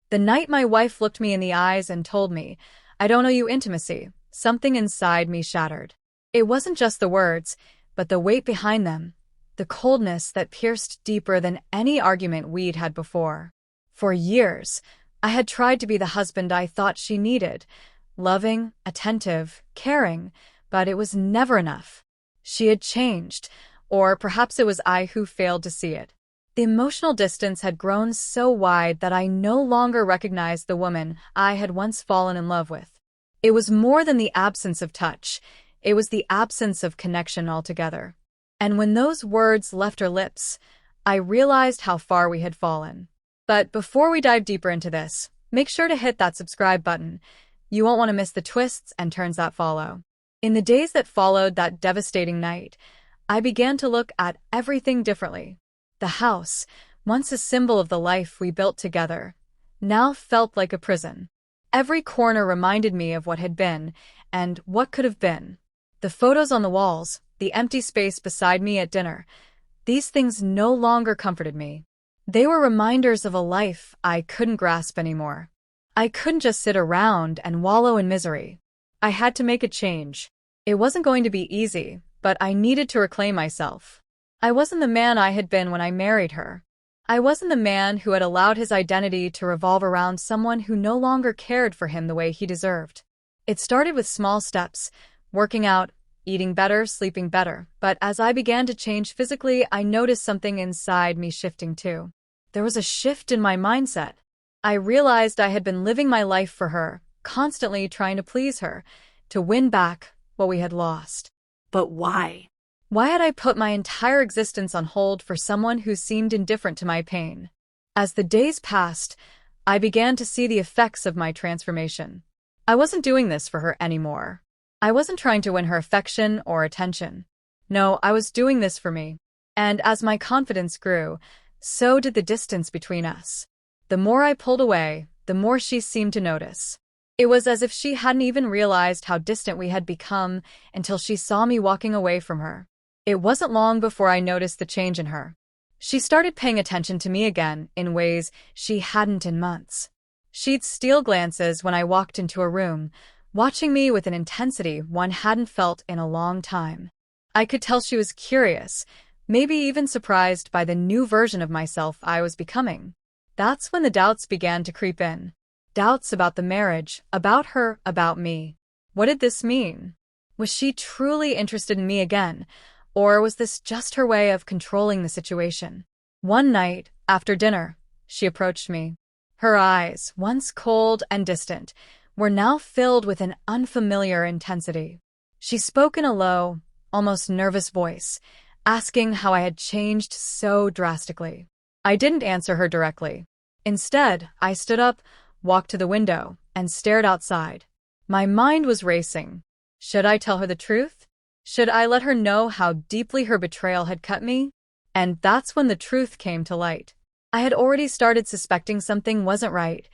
The night my wife looked me in the eyes and told me, "I don't owe you intimacy," something inside me shattered. It wasn't just the words, but the weight behind them, the coldness that pierced deeper than any argument we'd had before. For years, I had tried to be the husband I thought she needed, loving, attentive, caring, but it was never enough. She had changed, or perhaps it was I who failed to see it. The emotional distance had grown so wide that I no longer recognized the woman I had once fallen in love with. It was more than the absence of touch. It was the absence of connection altogether. And when those words left her lips, I realized how far we had fallen. But before we dive deeper into this, make sure to hit that subscribe button. You won't want to miss the twists and turns that follow. In the days that followed that devastating night, I began to look at everything differently. The house, once a symbol of the life we built together, now felt like a prison. Every corner reminded me of what had been and what could have been. The photos on the walls, the empty space beside me at dinner, these things no longer comforted me. They were reminders of a life I couldn't grasp anymore. I couldn't just sit around and wallow in misery. I had to make a change. It wasn't going to be easy, but I needed to reclaim myself. I wasn't the man I had been when I married her. I wasn't the man who had allowed his identity to revolve around someone who no longer cared for him the way he deserved. It started with small steps, working out, eating better, sleeping better, but as I began to change physically, I noticed something inside me shifting too. There was a shift in my mindset. I realized I had been living my life for her, constantly trying to please her, to win back what we had lost. But why? Why had I put my entire existence on hold for someone who seemed indifferent to my pain? As the days passed, I began to see the effects of my transformation. I wasn't doing this for her anymore. I wasn't trying to win her affection or attention. No, I was doing this for me. And as my confidence grew, so did the distance between us. The more I pulled away, the more she seemed to notice. It was as if she hadn't even realized how distant we had become until she saw me walking away from her. It wasn't long before I noticed the change in her. She started paying attention to me again in ways she hadn't in months. She'd steal glances when I walked into a room, watching me with an intensity one hadn't felt in a long time. I could tell she was curious, maybe even surprised by the new version of myself I was becoming. That's when the doubts began to creep in. Doubts about the marriage, about her, about me. What did this mean? Was she truly interested in me again, or was this just her way of controlling the situation? One night, after dinner, she approached me. Her eyes, once cold and distant, were now filled with an unfamiliar intensity. She spoke in a low, almost nervous voice, asking how I had changed so drastically. I didn't answer her directly. Instead, I stood up, walked to the window, and stared outside. My mind was racing. Should I tell her the truth? Should I let her know how deeply her betrayal had cut me? And that's when the truth came to light. I had already started suspecting something wasn't right.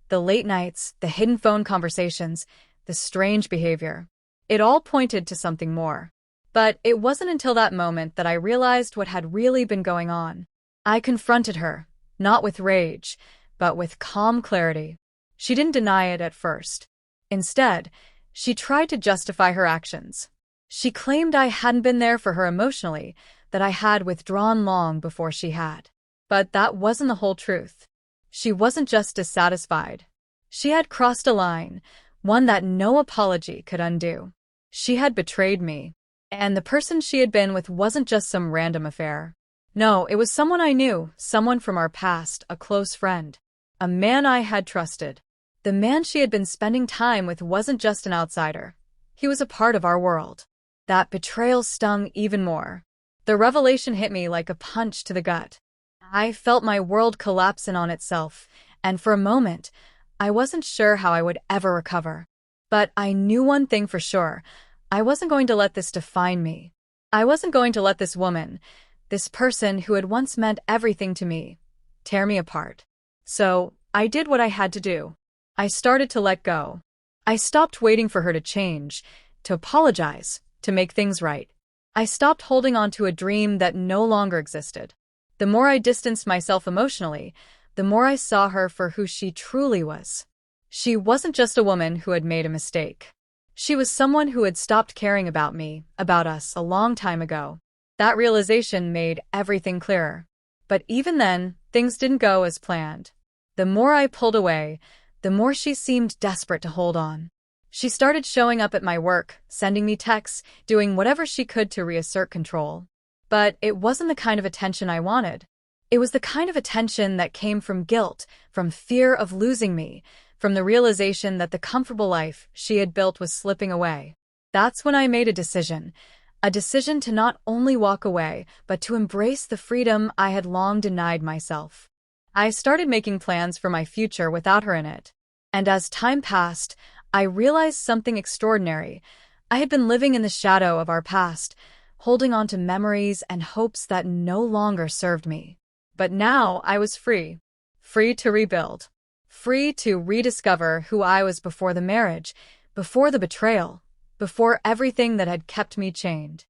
The late nights, the hidden phone conversations, the strange behavior. It all pointed to something more. But it wasn't until that moment that I realized what had really been going on. I confronted her, not with rage, but with calm clarity. She didn't deny it at first. Instead, she tried to justify her actions. She claimed I hadn't been there for her emotionally, that I had withdrawn long before she had. But that wasn't the whole truth. She wasn't just dissatisfied. She had crossed a line, one that no apology could undo. She had betrayed me. And the person she had been with wasn't just some random affair. No, it was someone I knew, someone from our past, a close friend. A man I had trusted. The man she had been spending time with wasn't just an outsider. He was a part of our world. That betrayal stung even more. The revelation hit me like a punch to the gut. I felt my world collapse in on itself, and for a moment, I wasn't sure how I would ever recover. But I knew one thing for sure. I wasn't going to let this define me. I wasn't going to let this woman, this person who had once meant everything to me, tear me apart. So, I did what I had to do. I started to let go. I stopped waiting for her to change, to apologize, to make things right. I stopped holding on to a dream that no longer existed. The more I distanced myself emotionally, the more I saw her for who she truly was. She wasn't just a woman who had made a mistake. She was someone who had stopped caring about me, about us, a long time ago. That realization made everything clearer. But even then, things didn't go as planned. The more I pulled away, the more she seemed desperate to hold on. She started showing up at my work, sending me texts, doing whatever she could to reassert control. But it wasn't the kind of attention I wanted. It was the kind of attention that came from guilt, from fear of losing me, from the realization that the comfortable life she had built was slipping away. That's when I made a decision to not only walk away, but to embrace the freedom I had long denied myself. I started making plans for my future without her in it. And as time passed, I realized something extraordinary. I had been living in the shadow of our past, holding on to memories and hopes that no longer served me. But now I was free. Free to rebuild. Free to rediscover who I was before the marriage, before the betrayal, before everything that had kept me chained.